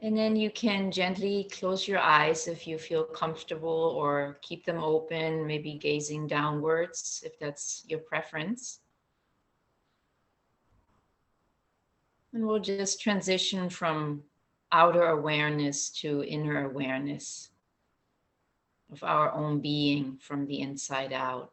And then you can gently close your eyes if you feel comfortable, or keep them open, maybe gazing downwards if that's your preference. And we'll just transition from outer awareness to inner awareness of our own being from the inside out.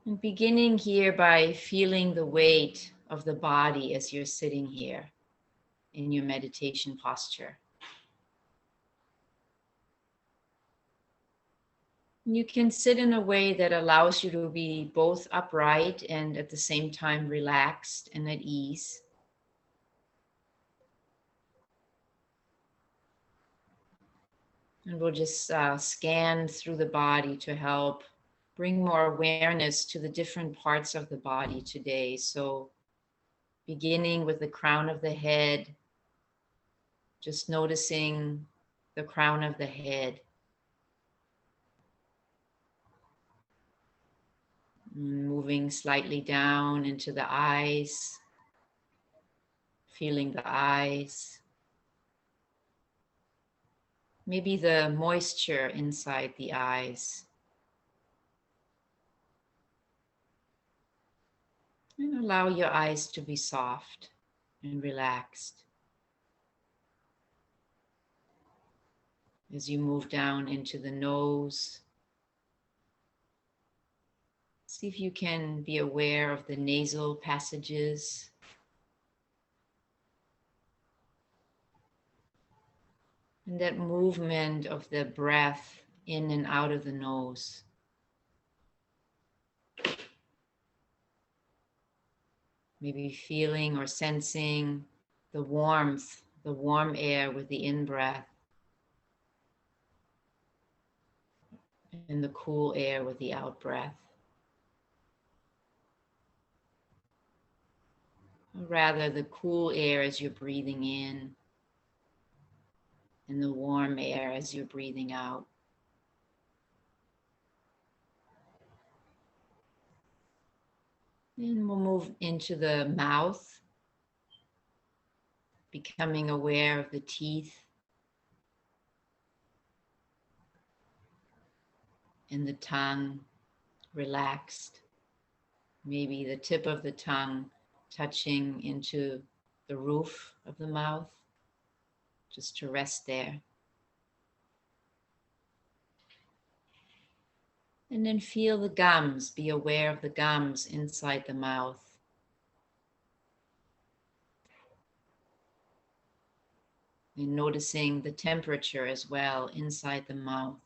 And beginning here by feeling the weight of the body as you're sitting here in your meditation posture. You can sit in a way that allows you to be both upright and at the same time relaxed and at ease. And we'll just scan through the body to help bring more awareness to the different parts of the body today. So beginning with the crown of the head, just noticing the crown of the head. Moving slightly down into the eyes, feeling the eyes. Maybe the moisture inside the eyes. And allow your eyes to be soft and relaxed. As you move down into the nose, see if you can be aware of the nasal passages. And that movement of the breath in and out of the nose. Maybe feeling or sensing the warmth, the warm air with the in-breath, and the cool air with the out-breath. Or rather, the cool air as you're breathing in, and the warm air as you're breathing out. Then we'll move into the mouth, becoming aware of the teeth and the tongue relaxed. Maybe the tip of the tongue touching into the roof of the mouth, just to rest there. And then feel the gums, be aware of the gums inside the mouth. And noticing the temperature as well inside the mouth.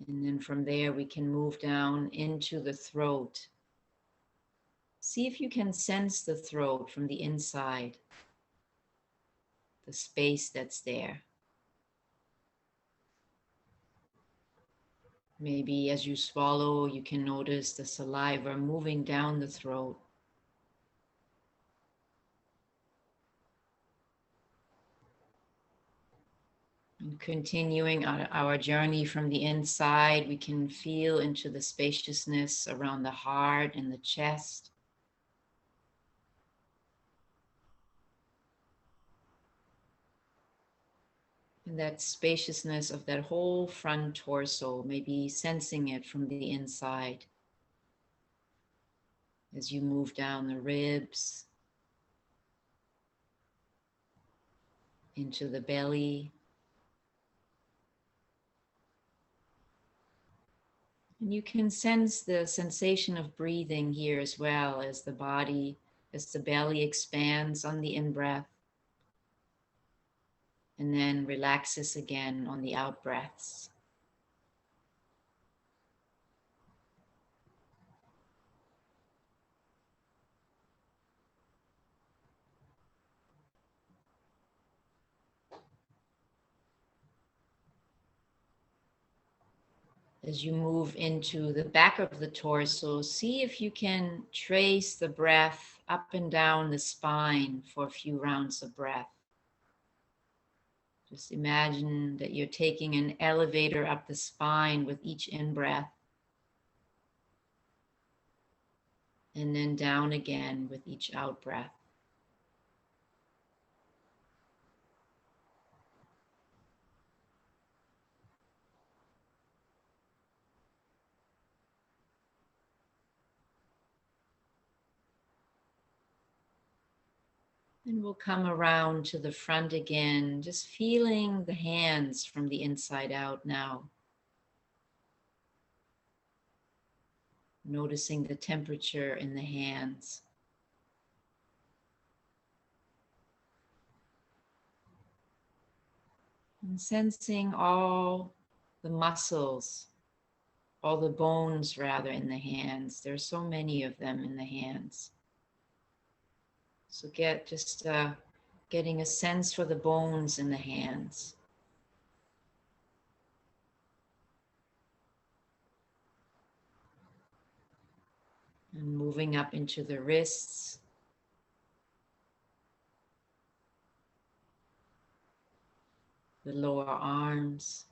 And then from there we can move down into the throat. See if you can sense the throat from the inside, the space that's there. Maybe as you swallow, you can notice the saliva moving down the throat. And continuing our journey from the inside, we can feel into the spaciousness around the heart and the chest. And that spaciousness of that whole front torso, maybe sensing it from the inside. As you move down the ribs, into the belly. And you can sense the sensation of breathing here as well as the body, as the belly expands on the in-breath and then relaxes again on the out-breaths. As you move into the back of the torso, see if you can trace the breath up and down the spine for a few rounds of breath. Just imagine that you're taking an elevator up the spine with each in-breath, and then down again with each out-breath. And we'll come around to the front again, just feeling the hands from the inside out now. Noticing the temperature in the hands. And sensing all the muscles, all the bones rather, in the hands. There's so many of them in the hands. So getting a sense for the bones in the hands. And moving up into the wrists. The lower arms.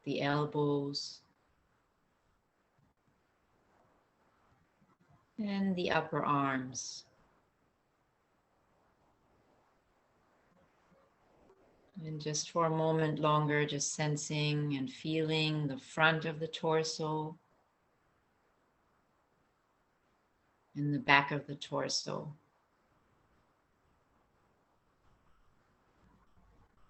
The elbows. And the upper arms. And just for a moment longer, just sensing and feeling the front of the torso and the back of the torso.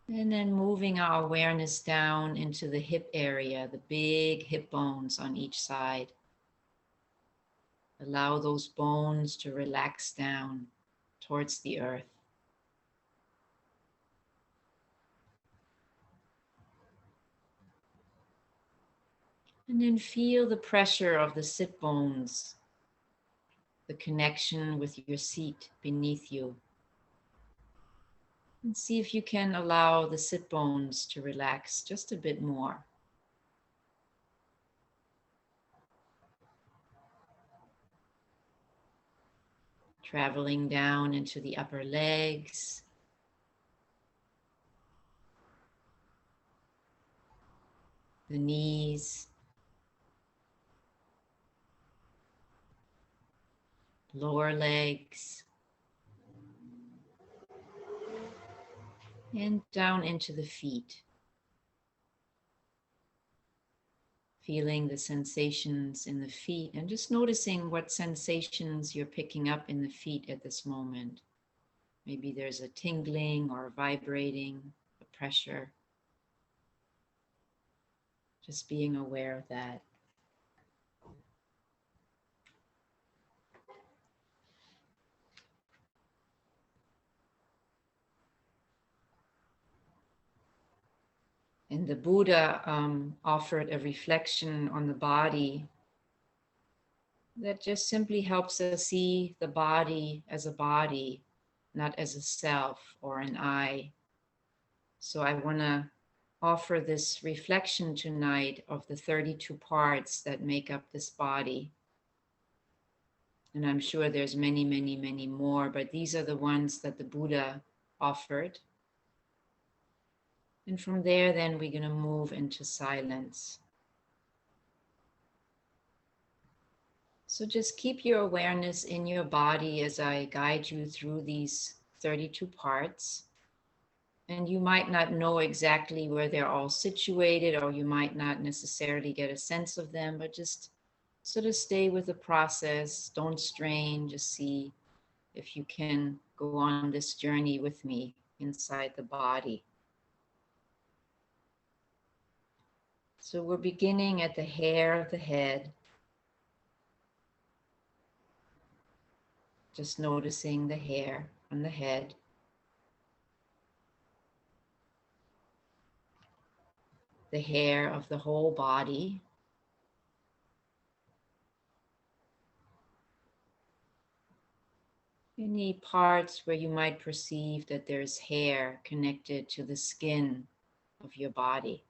And then moving our awareness down into the hip area, the big hip bones on each side. Allow those bones to relax down towards the earth. And then feel the pressure of the sit bones, the connection with your seat beneath you. And see if you can allow the sit bones to relax just a bit more. Traveling down into the upper legs. The knees. Lower legs. And down into the feet. Feeling the sensations in the feet and just noticing what sensations you're picking up in the feet at this moment. Maybe there's a tingling or a vibrating, a pressure. Just being aware of that. And the Buddha offered a reflection on the body that just simply helps us see the body, not as a self or an I. So I want to offer this reflection tonight of the 32 parts that make up this body. And I'm sure there's many, many, many more, but these are the ones that the Buddha offered. And from there, then we're going to move into silence. So just keep your awareness in your body as I guide you through these 32 parts. And you might not know exactly where they're all situated, or you might not necessarily get a sense of them, but just sort of stay with the process. Don't strain, just see if you can go on this journey with me inside the body. So we're beginning at the hair of the head. Just noticing the hair on the head. The hair of the whole body. Any parts where you might perceive that there's hair connected to the skin of your body.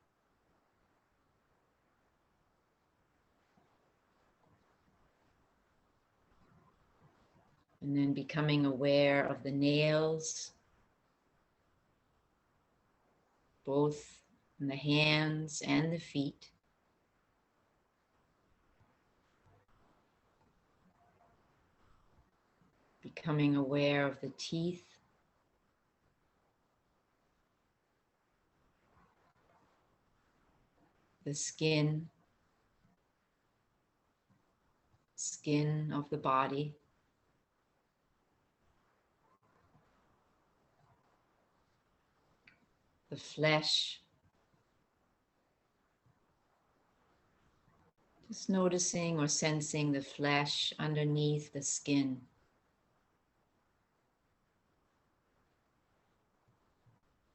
And then becoming aware of the nails, both in the hands and the feet. Becoming aware of the teeth, the skin of the body. The flesh, just noticing or sensing the flesh underneath the skin.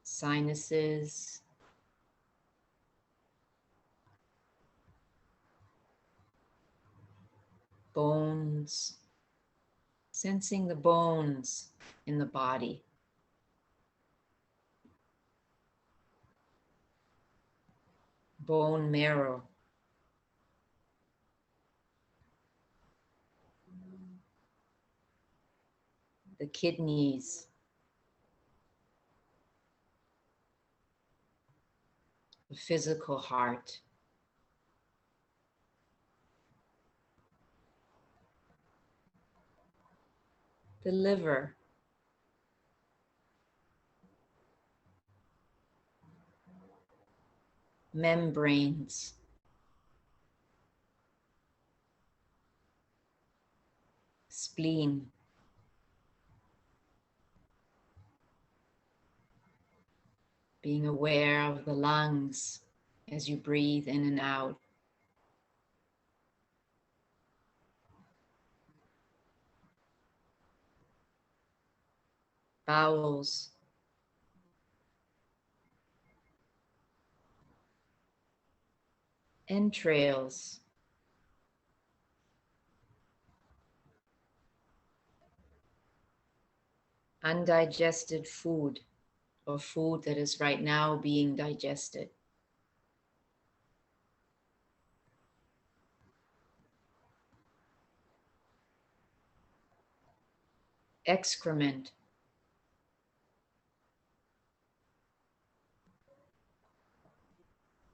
Sinuses, bones, sensing the bones in the body. Bone marrow. The kidneys, the physical heart. The liver, membranes, spleen, being aware of the lungs as you breathe in and out. Bowels, entrails, undigested food or food that is right now being digested. Excrement,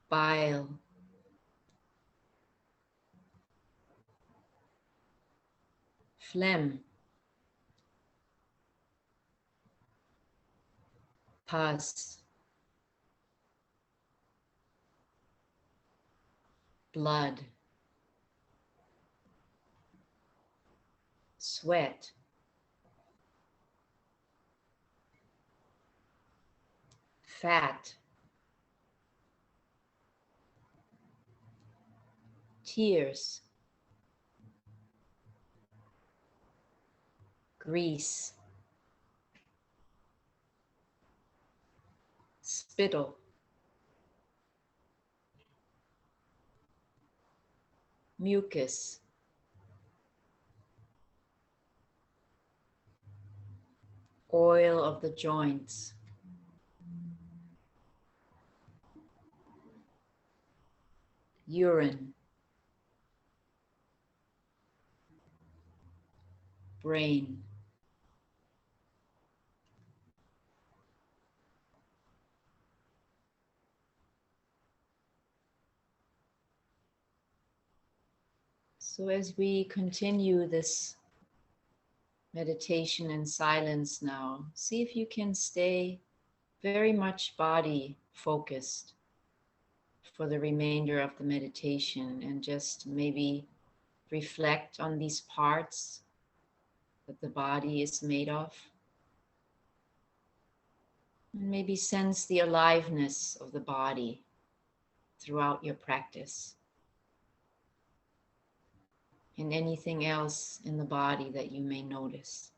bile, phlegm, pus, blood, sweat, fat, tears, grease, spittle, mucus, oil of the joints, urine, brain. So as we continue this meditation in silence now, see if you can stay very much body focused for the remainder of the meditation, and just maybe reflect on these parts that the body is made of. And maybe sense the aliveness of the body throughout your practice, and anything else in the body that you may notice.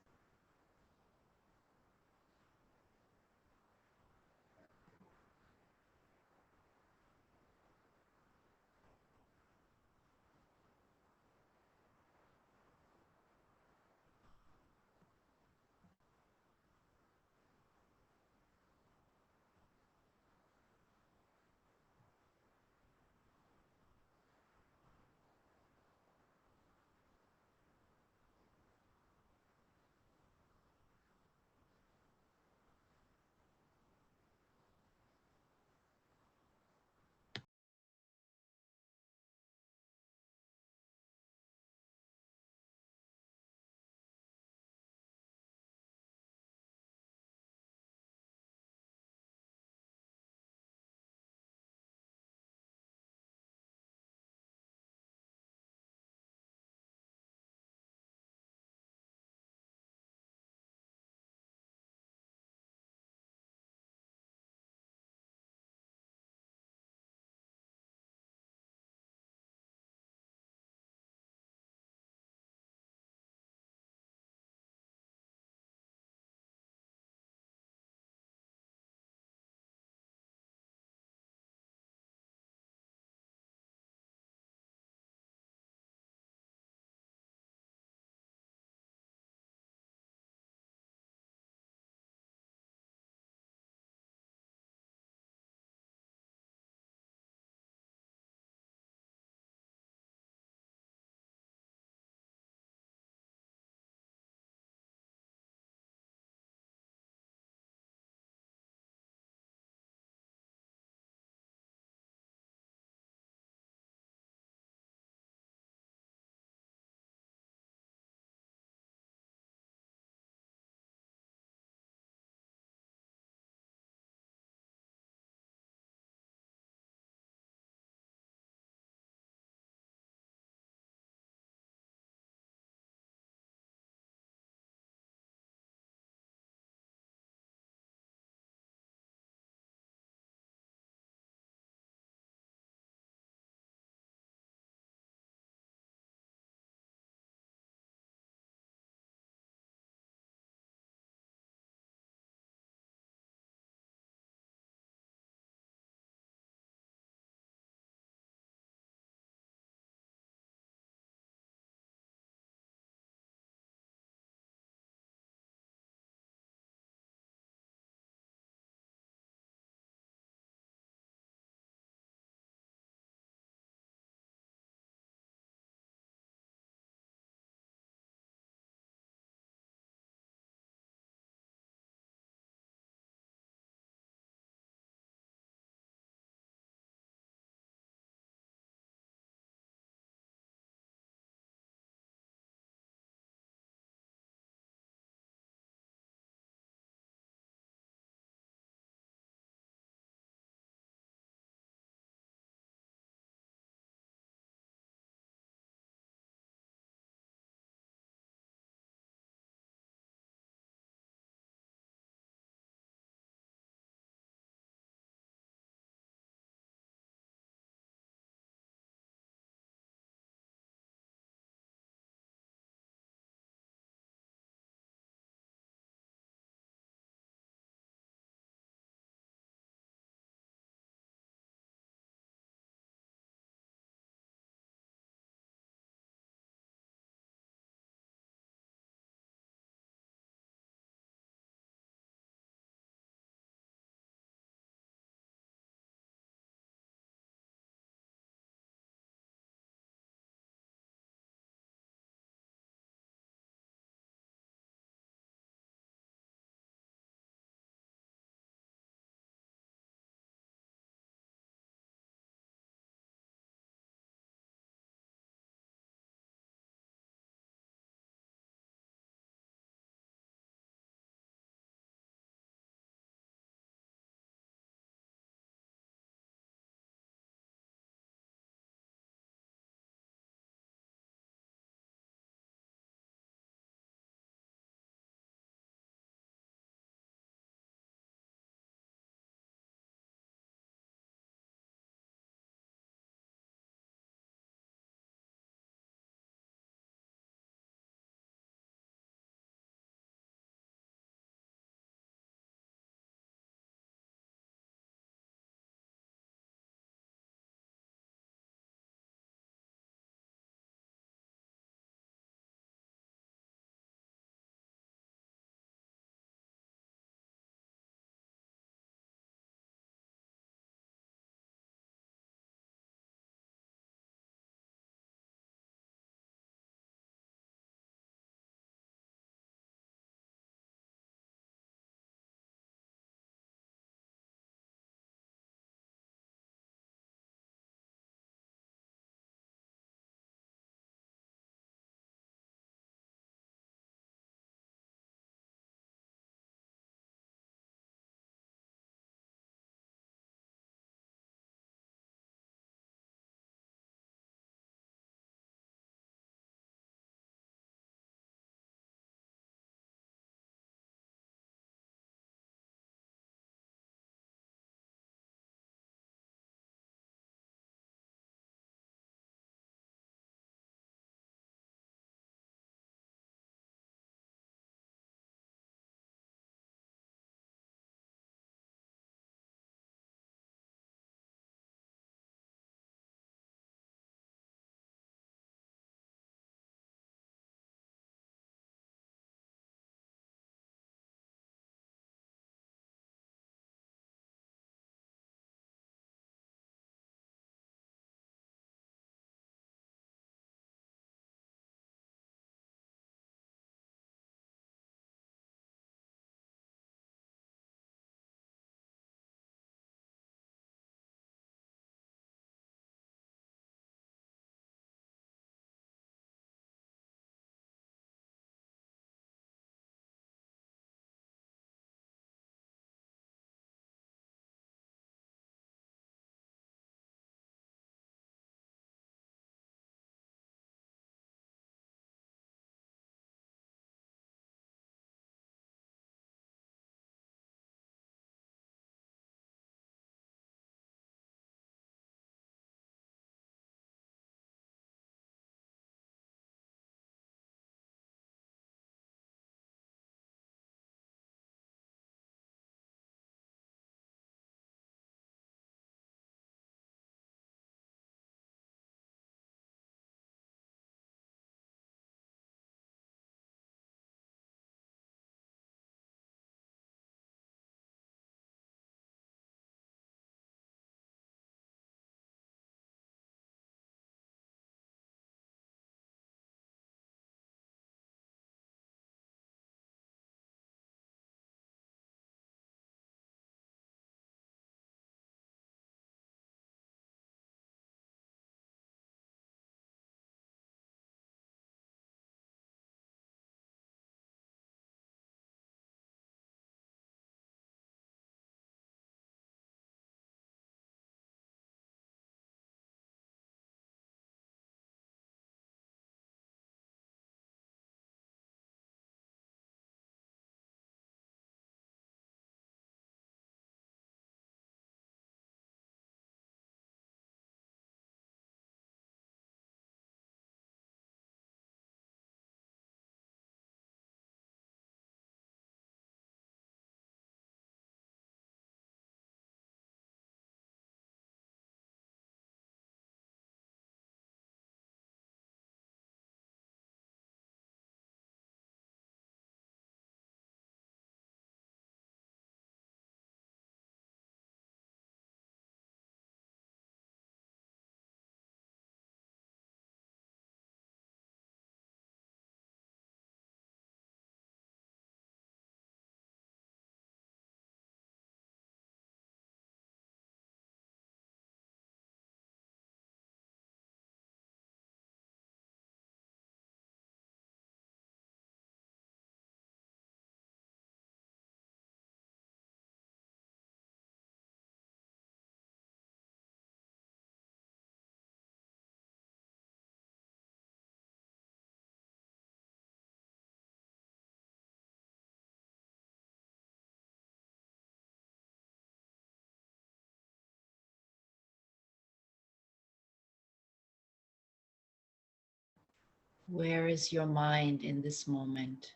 Where is your mind in this moment?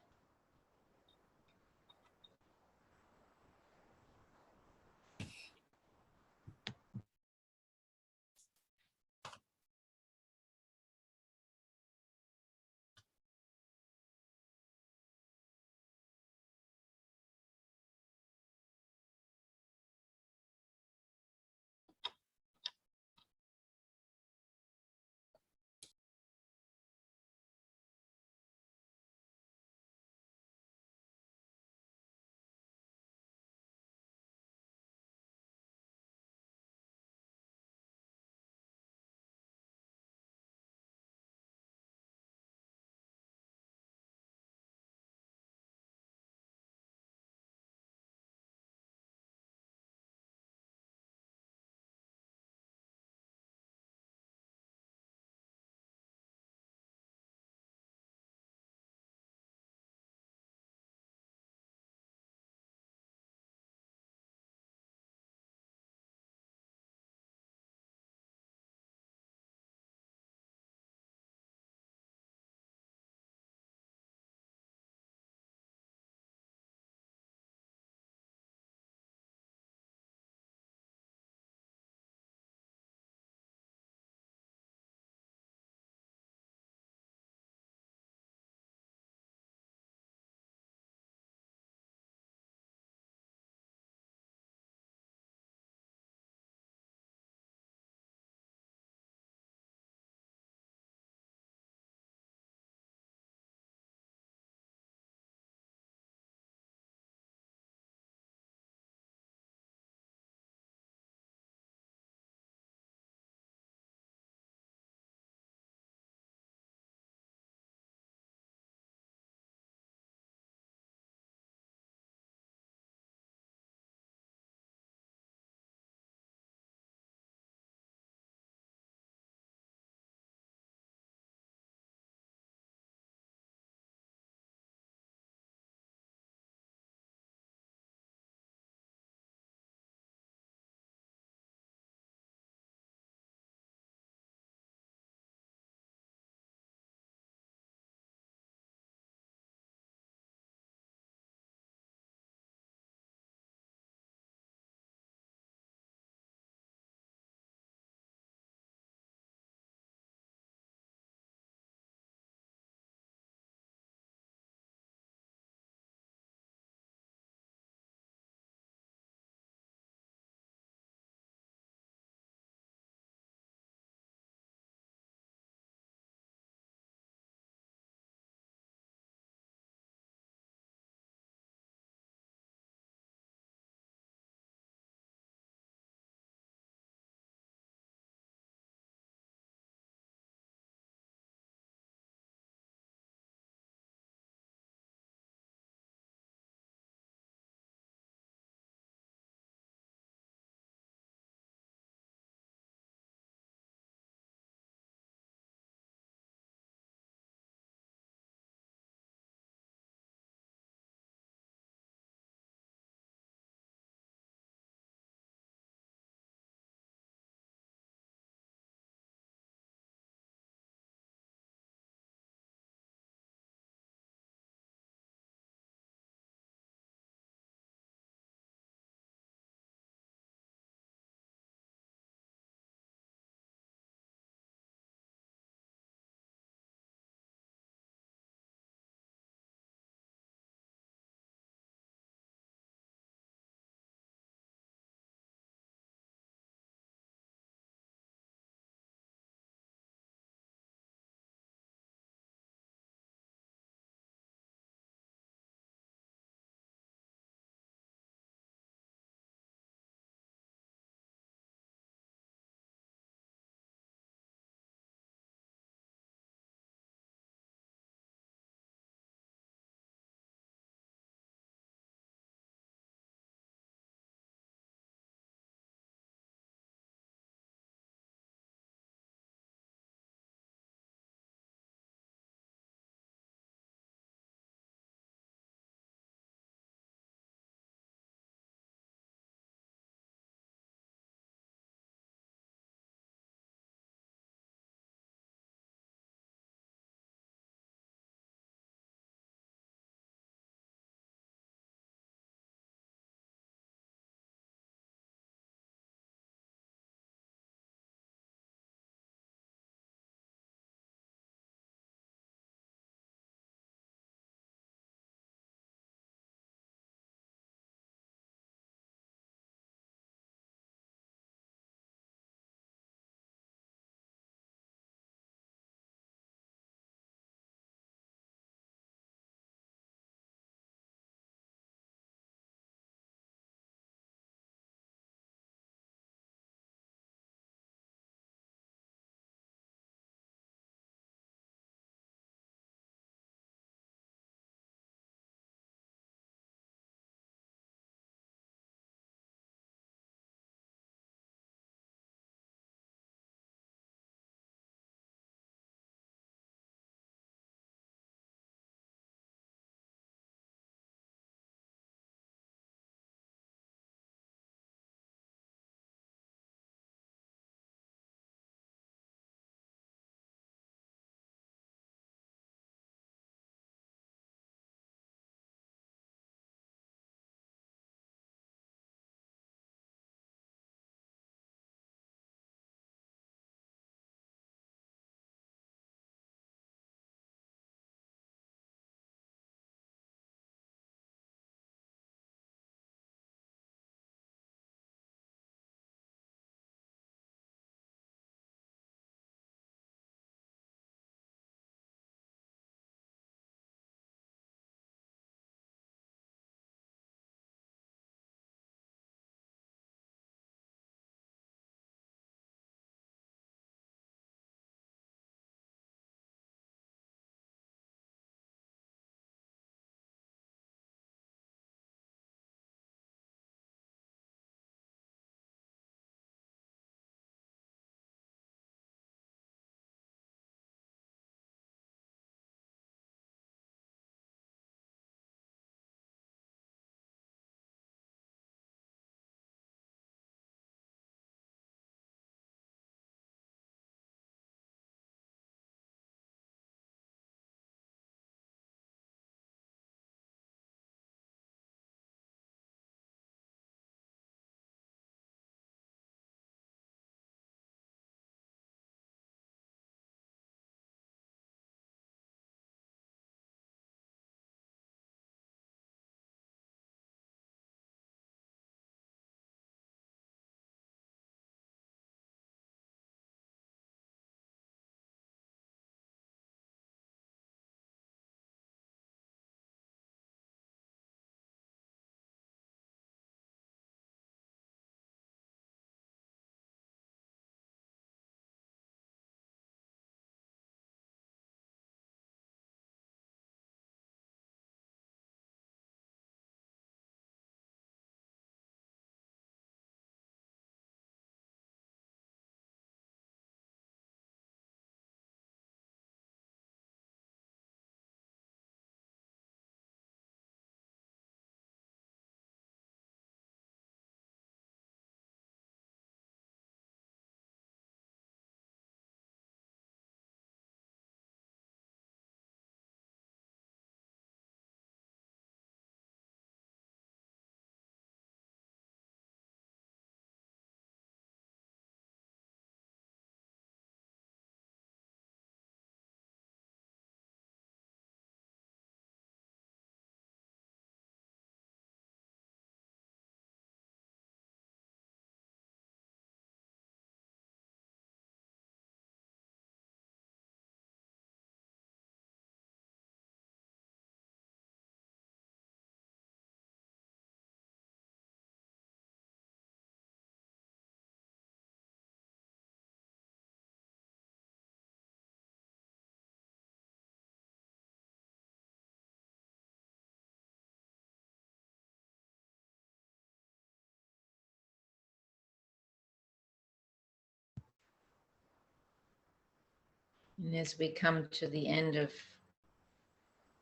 And as we come to the end of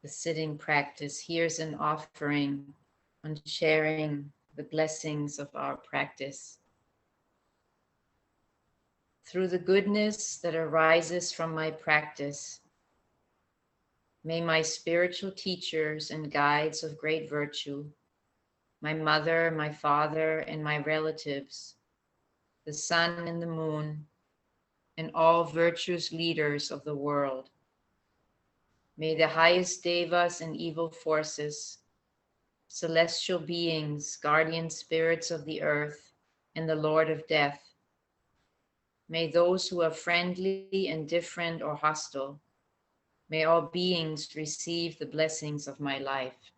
the sitting practice, here's an offering on sharing the blessings of our practice. Through the goodness that arises from my practice, may my spiritual teachers and guides of great virtue, my mother, my father, and my relatives, the sun and the moon, and all virtuous leaders of the world, may the highest devas and evil forces, celestial beings, guardian spirits of the earth, and the Lord of death, may those who are friendly, indifferent, or hostile, may all beings receive the blessings of my life.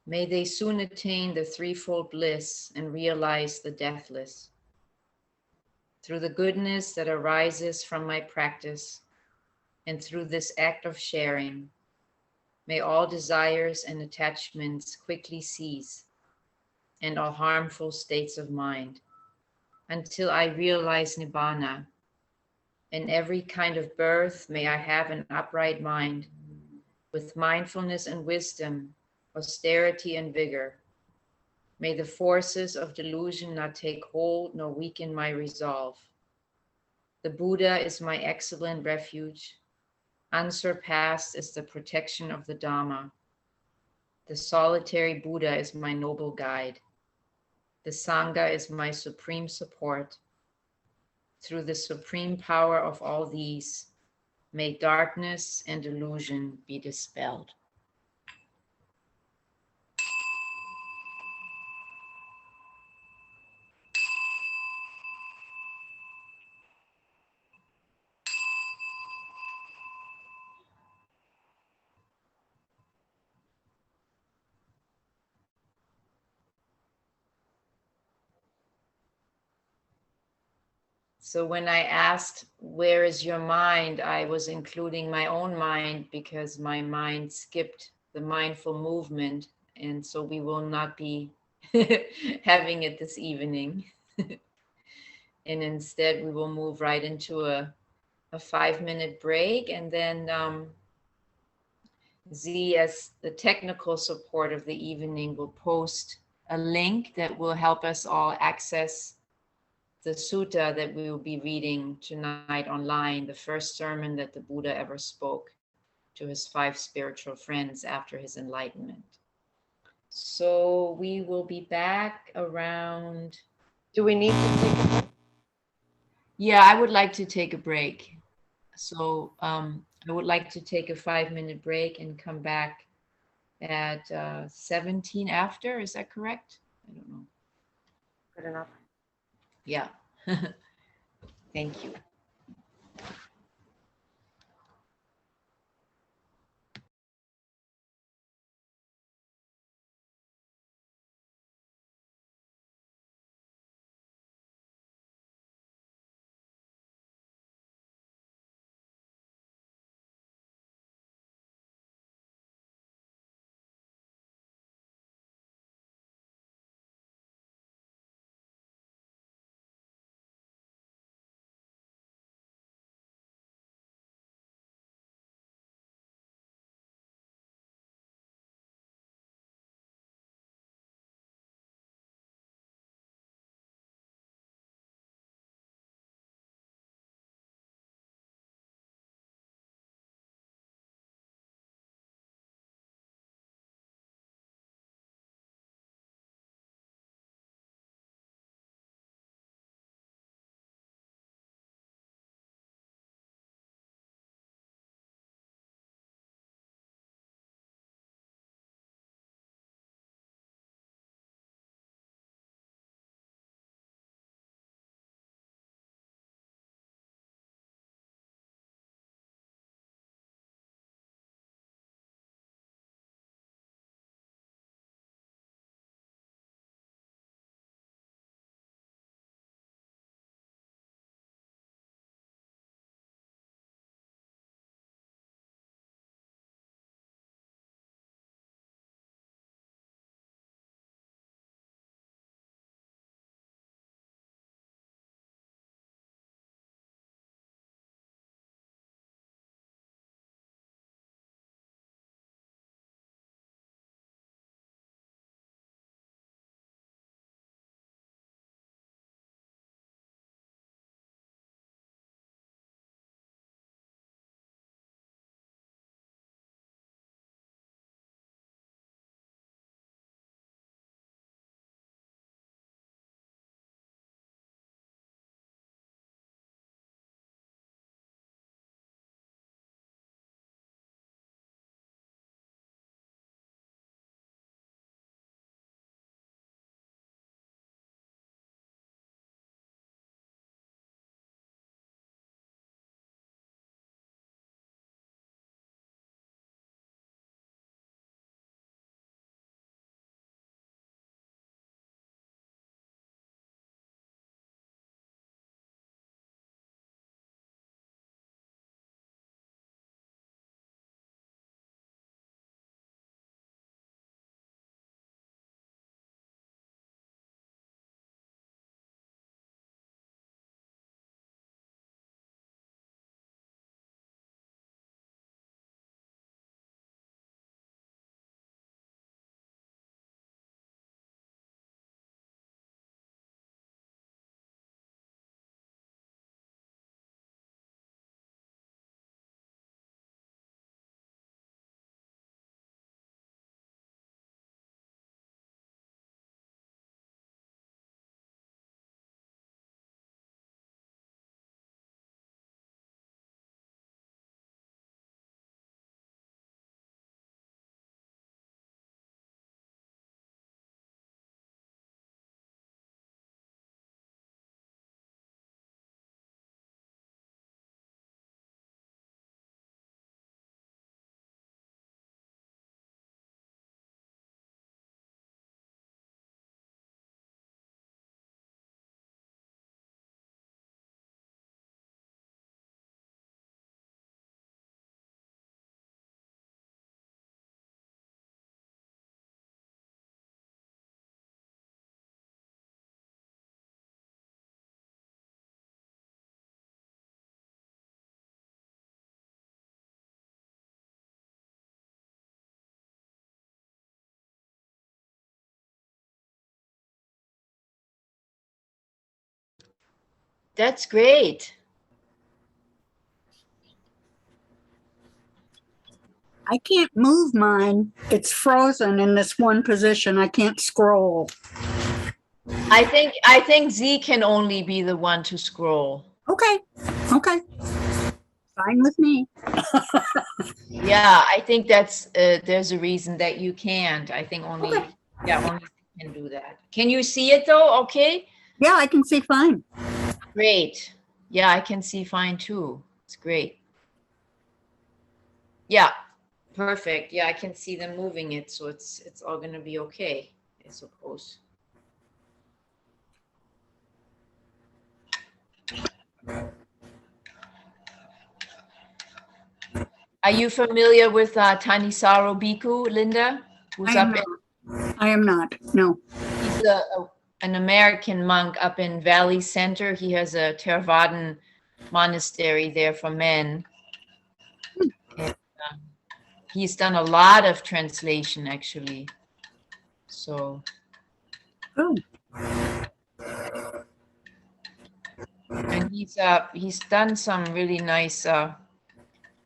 May they soon attain the threefold bliss and realize the deathless. Through the goodness that arises from my practice, and through this act of sharing, may all desires and attachments quickly cease, and all harmful states of mind, until I realize Nibbana. In every kind of birth, may I have an upright mind, with mindfulness and wisdom, austerity and vigor. May the forces of delusion not take hold nor weaken my resolve. The Buddha is my excellent refuge. Unsurpassed is the protection of the Dhamma. The solitary Buddha is my noble guide. The sangha is my supreme support. Through the supreme power of all these, may darkness and delusion be dispelled. So when I asked, where is your mind? I was including my own mind because my mind skipped the mindful movement. And so we will not be having it this evening. And instead we will move right into a 5-minute break. And then Z, as the technical support of the evening, will post a link that will help us all access the sutta that we will be reading tonight online, the first sermon that the Buddha ever spoke to his 5 spiritual friends after his enlightenment. So we will be back around. Do we need to take a break? Yeah, I would like to take a break. So I would like to take a 5-minute break and come back at 17 after. Is that correct? I don't know. Good enough. Yeah. Thank you. That's great. I can't move mine. It's frozen in this one position. I can't scroll. I think Z can only be the one to scroll. Okay. Okay. Fine with me. Yeah, I think that's there's a reason that you can't. I think only Okay. only Z can do that. Can you see it though? Okay. Yeah, I can see fine. Great. Yeah, I can see fine too. It's great. Yeah, perfect. Yeah, I can see them moving it, so it's all gonna be okay, I suppose. Are you familiar with Thanissaro Bhikkhu, Linda? Who's I am up in, not. I am not. No. he's an American monk up in Valley Center. He has a Theravadan monastery there for men. And, he's done a lot of translation, actually. So, Oh, and he's done some really nice.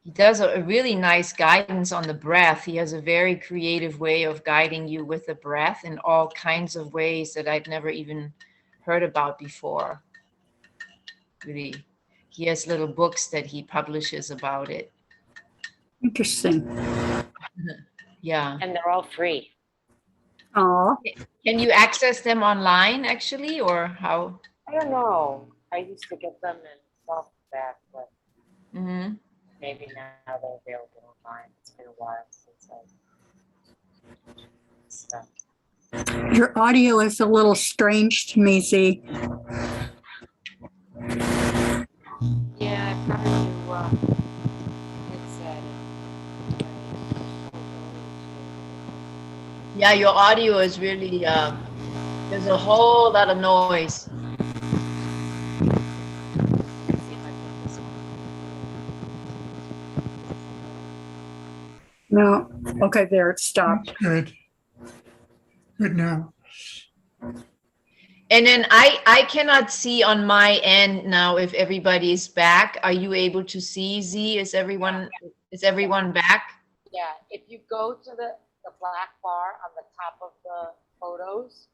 He does a really nice guidance on the breath. He has a very creative way of guiding you with the breath in all kinds of ways that I'd never even heard about before. Really, he has little books that he publishes about it. interesting. Yeah. And they're all free. Oh, Can you access them online, actually, or how? I don't know. I used to get them in softback, but Mm-hmm. maybe now they're available online. It's been a while since I. So, your audio is a little strange to me, Z. yeah, I probably do. Yeah, your audio is really, there's a whole lot of noise. No. Okay, there, it stopped. Good. Good now. And then I cannot see on my end now if everybody is back. Are you able to see, Z? Is everyone back? Yeah, if you go to the black bar on the top of the photos,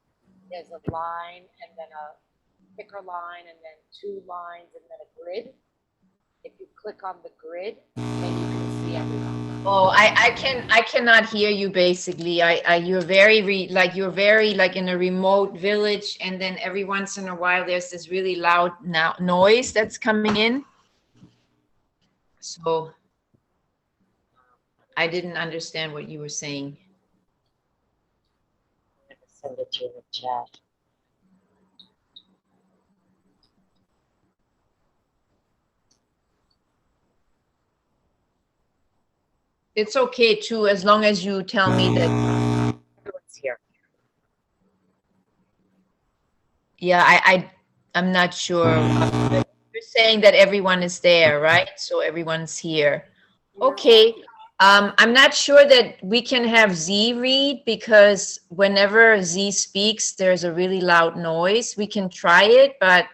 there's a line and then a thicker line and then two lines and then a grid. If you click on the grid, then you can see everyone. Oh, I cannot hear you basically. You're very you're very like in a remote village, and then every once in a while there's this really loud noise that's coming in. So I didn't understand what you were saying. I'm going to send it to you in the chat. It's okay too, as long as you tell me that. Everyone's here. Yeah, I'm not sure. You're saying that everyone is there, right? So everyone's here. Okay. I'm not sure that we can have Z read because whenever Z speaks, there's a really loud noise. We can try it, but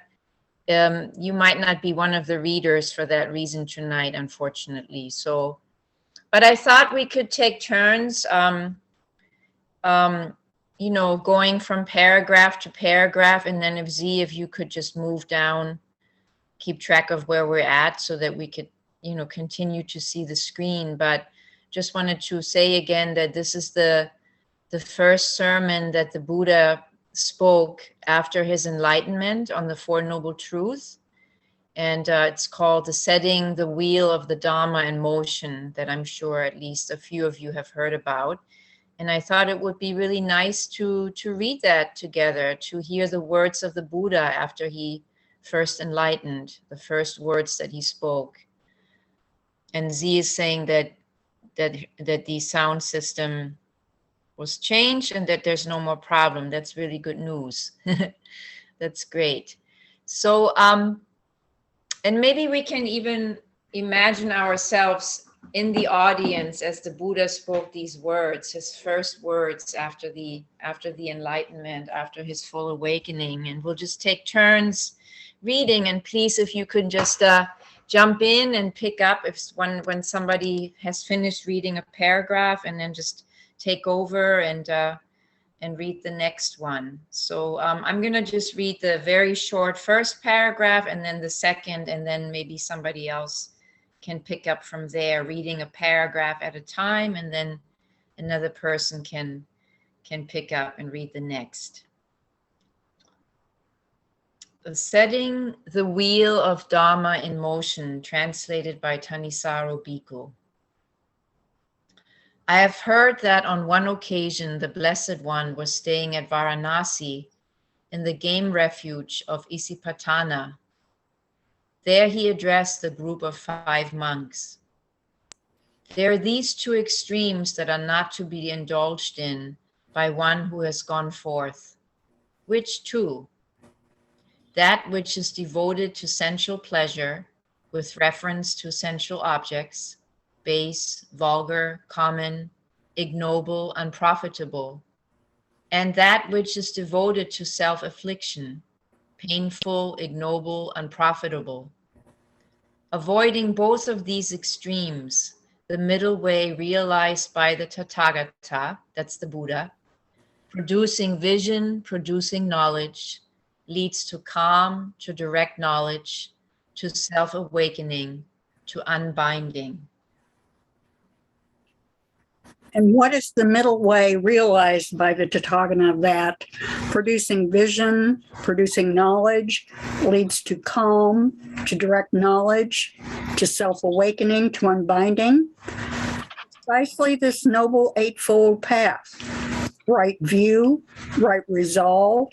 you might not be one of the readers for that reason tonight, unfortunately. So, but I thought we could take turns, you know, going from paragraph to paragraph, and then if you could just move down, keep track of where we're at so that we could, you know, continue to see the screen. But just wanted to say again that this is the first sermon that the Buddha spoke after his enlightenment on the Four Noble Truths. And it's called the Setting the Wheel of the Dhamma in Motion, that I'm sure at least a few of you have heard about. And I thought it would be really nice to read that together, to hear the words of the Buddha after he first enlightened, the first words that he spoke. And Z is saying that the sound system was changed and that there's no more problem. That's really good news. That's great. So, and maybe we can even imagine ourselves in the audience as the Buddha spoke these words, his first words after the enlightenment, after his full awakening. And we'll just take turns reading, and please, if you could just jump in and pick up if when somebody has finished reading a paragraph, and then just take over and read the next one. So I'm going to just read the very short first paragraph and then the second, and then maybe somebody else can pick up from there, reading a paragraph at a time, and then another person can pick up and read the next. Setting the Wheel of Dhamma in Motion, translated by Thanissaro Bhikkhu. I have heard that on one occasion the Blessed One was staying at Varanasi in the game refuge of Isipatana. There he addressed a group of 5 monks. There are these 2 extremes that are not to be indulged in by one who has gone forth. Which 2? That which is devoted to sensual pleasure with reference to sensual objects, base, vulgar, common, ignoble, unprofitable, and that which is devoted to self-affliction, painful, ignoble, unprofitable. Avoiding both of these extremes, the middle way realized by the Tathagata, that's the Buddha, producing vision, producing knowledge, leads to calm, to direct knowledge, to self-awakening, to unbinding. And what is the middle way realized by the Tathagata that producing vision, producing knowledge, leads to calm, to direct knowledge, to self-awakening, to unbinding? Precisely this noble eightfold path: right view, right resolve,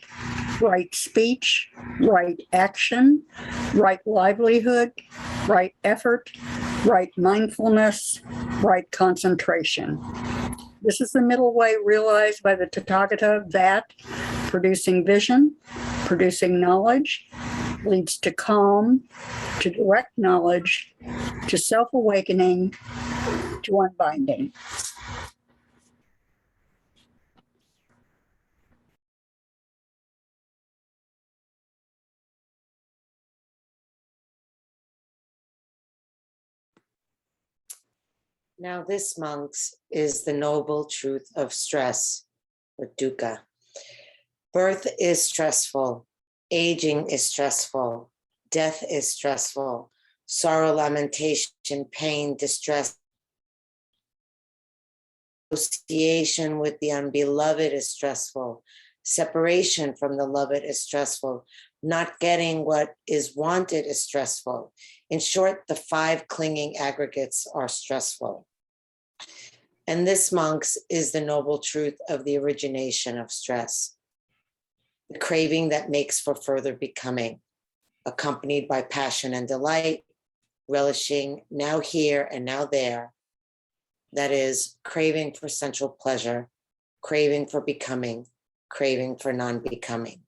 right speech, right action, right livelihood, right effort, right mindfulness, right concentration. This is the middle way realized by the Tathagata that producing vision, producing knowledge, leads to calm, to direct knowledge, to self-awakening, to unbinding. Now this, monks, is the noble truth of stress, or dukkha. Birth is stressful, aging is stressful, death is stressful, sorrow, lamentation, pain, distress, association with the unbeloved is stressful, separation from the loved is stressful, not getting what is wanted is stressful. In short, the 5 clinging aggregates are stressful. And this, monks, is the noble truth of the origination of stress, the craving that makes for further becoming, accompanied by passion and delight, relishing now here and now there. That is, craving for sensual pleasure, craving for becoming, craving for non-becoming.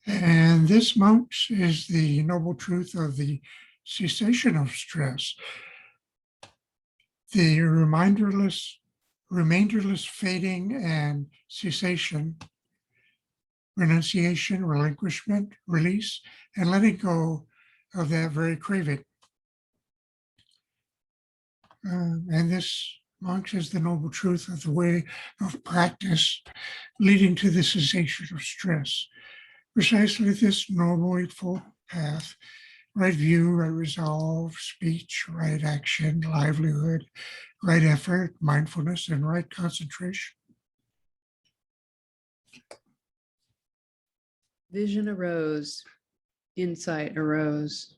And this, monks, is the noble truth of the cessation of stress, the remainderless fading and cessation, renunciation, relinquishment, release, and letting go of that very craving. And this, monks, is the noble truth of the way of practice leading to the cessation of stress. Precisely this noble eightfold path: right view, right resolve, speech, right action, livelihood, right effort, mindfulness, and right concentration. Vision arose, insight arose,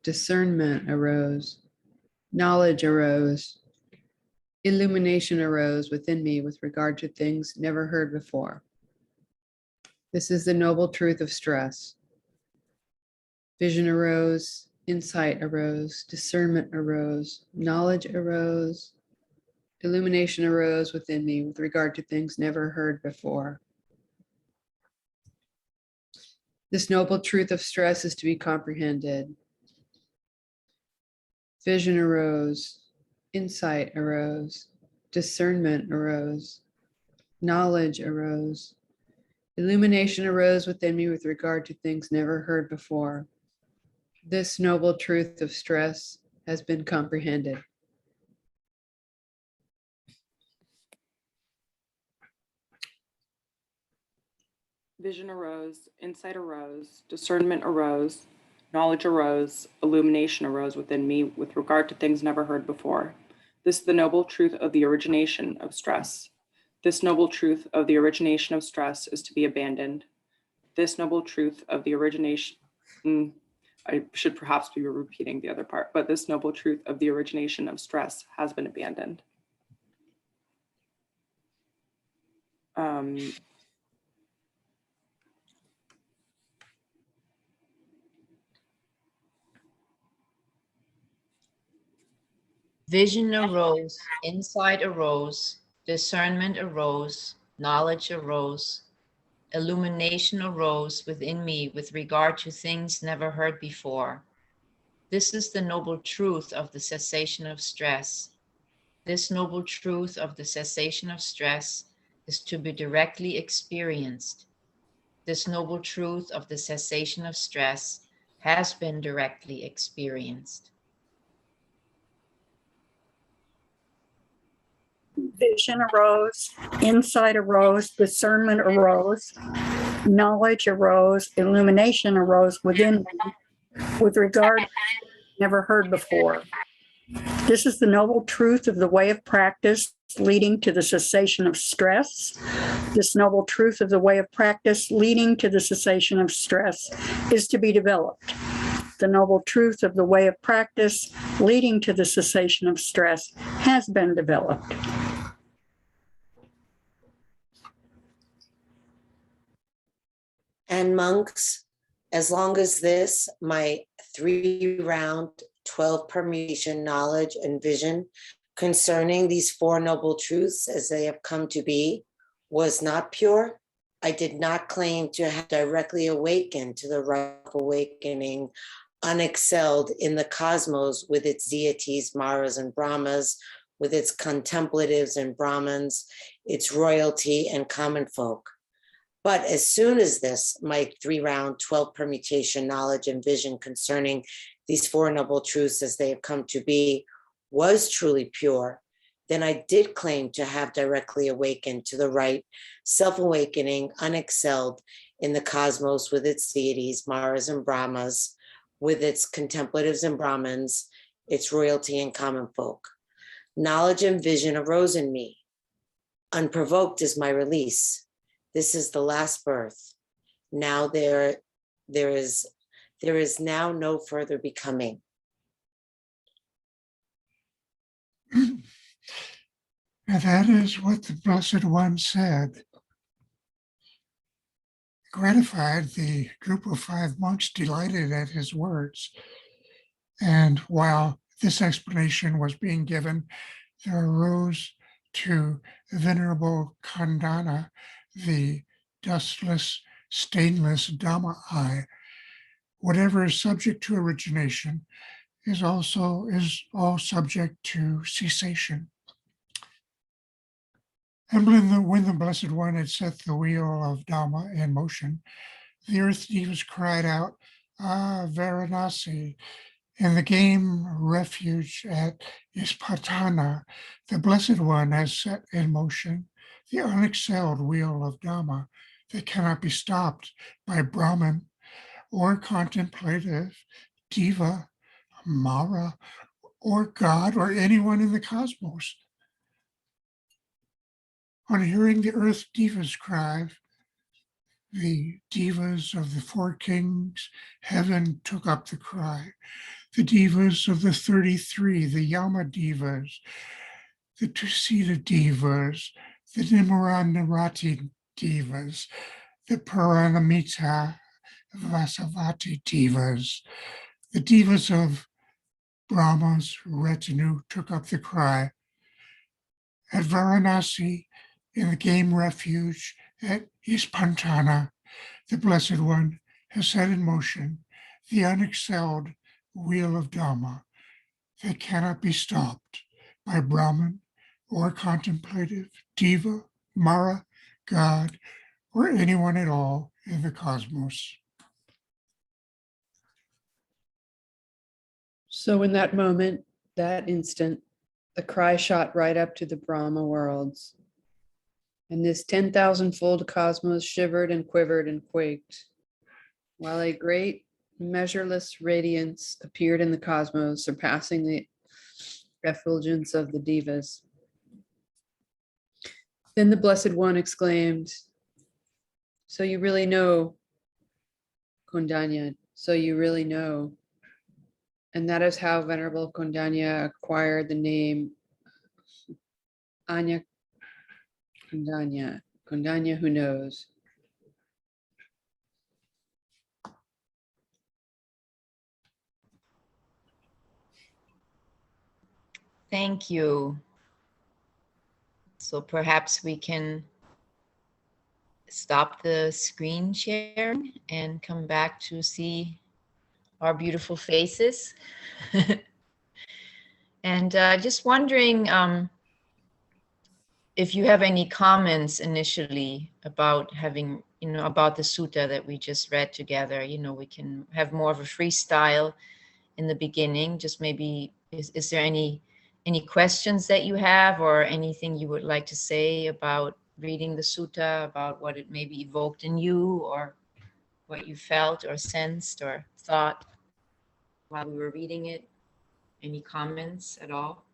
discernment arose, knowledge arose, illumination arose within me with regard to things never heard before. This is the noble truth of stress. Vision arose, insight arose, discernment arose, knowledge arose, illumination arose within me with regard to things never heard before. This noble truth of stress is to be comprehended. Vision arose, insight arose, discernment arose, knowledge arose, Illumination arose within me with regard to things never heard before. This noble truth of stress has been comprehended. Vision arose, insight arose, discernment arose, knowledge arose, illumination arose within me with regard to things never heard before. This is the noble truth of the origination of stress. This noble truth of the origination of stress is to be abandoned. This noble truth of the origination, I should perhaps be repeating the other part, but this noble truth of the origination of stress has been abandoned. Vision arose, insight arose, discernment arose, knowledge arose, illumination arose within me with regard to things never heard before. This is the noble truth of the cessation of stress. This noble truth of the cessation of stress is to be directly experienced. This noble truth of the cessation of stress has been directly experienced. Vision arose, insight arose, discernment arose, knowledge arose, illumination arose within me with regard to never heard before. This is the noble truth of the way of practice leading to the cessation of stress. This noble truth of the way of practice leading to the cessation of stress is to be developed. The noble truth of the way of practice leading to the cessation of stress has been developed. And monks, as long as this, my 3-round 12 permutation knowledge and vision concerning these 4 noble truths as they have come to be was not pure, I did not claim to have directly awakened to the right awakening, unexcelled in the cosmos with its deities, Maras and Brahmas, with its contemplatives and Brahmins, its royalty and common folk. But as soon as this, my 3-round 12 permutation knowledge and vision concerning these 4 noble truths as they have come to be was truly pure, then I did claim to have directly awakened to the right self-awakening, unexcelled in the cosmos with its deities, Maras and Brahmas, with its contemplatives and Brahmins, its royalty and common folk. Knowledge and vision arose in me. Unprovoked is my release. This is the last birth. Now there is now no further becoming. And that is what the Blessed One said. Gratified, the group of 5 monks delighted at his words. And while this explanation was being given, there arose to Venerable Khandana the dustless, stainless Dhamma eye. Whatever is subject to origination is all subject to cessation. And when the Blessed One had set the wheel of Dhamma in motion, the earth devas cried out, "Ah, Varanasi!" In the game refuge at Ispatana, the Blessed One has set in motion the unexcelled wheel of Dhamma that cannot be stopped by Brahman or contemplative, Diva, Mara, or God, or anyone in the cosmos. On hearing the earth devas cry, the devas of the 4 kings, heaven took up the cry. The devas of the 33, the Yama devas, the Tusita devas, the Nimaranarati devas, the Paranamita Vasavati devas, the devas of Brahma's retinue took up the cry. At Varanasi, in the game refuge at Ispantana, the Blessed One has set in motion the unexcelled wheel of Dhamma that cannot be stopped by Brahman or contemplative, Diva, Mara, God, or anyone at all in the cosmos. So in that moment, that instant, the cry shot right up to the Brahma worlds. And this 10,000-fold cosmos shivered and quivered and quaked, while a great, measureless radiance appeared in the cosmos, surpassing the effulgence of the divas. Then the Blessed One exclaimed, "So you really know, Kondanya, so you really know." And that is how Venerable Kondanya acquired the name Anya Kondanya, Kondanya who knows. Thank you. So perhaps we can stop the screen sharing and come back to see our beautiful faces. And just wondering if you have any comments initially about having, about the sutta that we just read together. We can have more of a freestyle in the beginning. Just maybe, is there any questions that you have or anything you would like to say about reading the sutta, about what it maybe evoked in you or what you felt or sensed or thought while we were reading it? Any comments at all?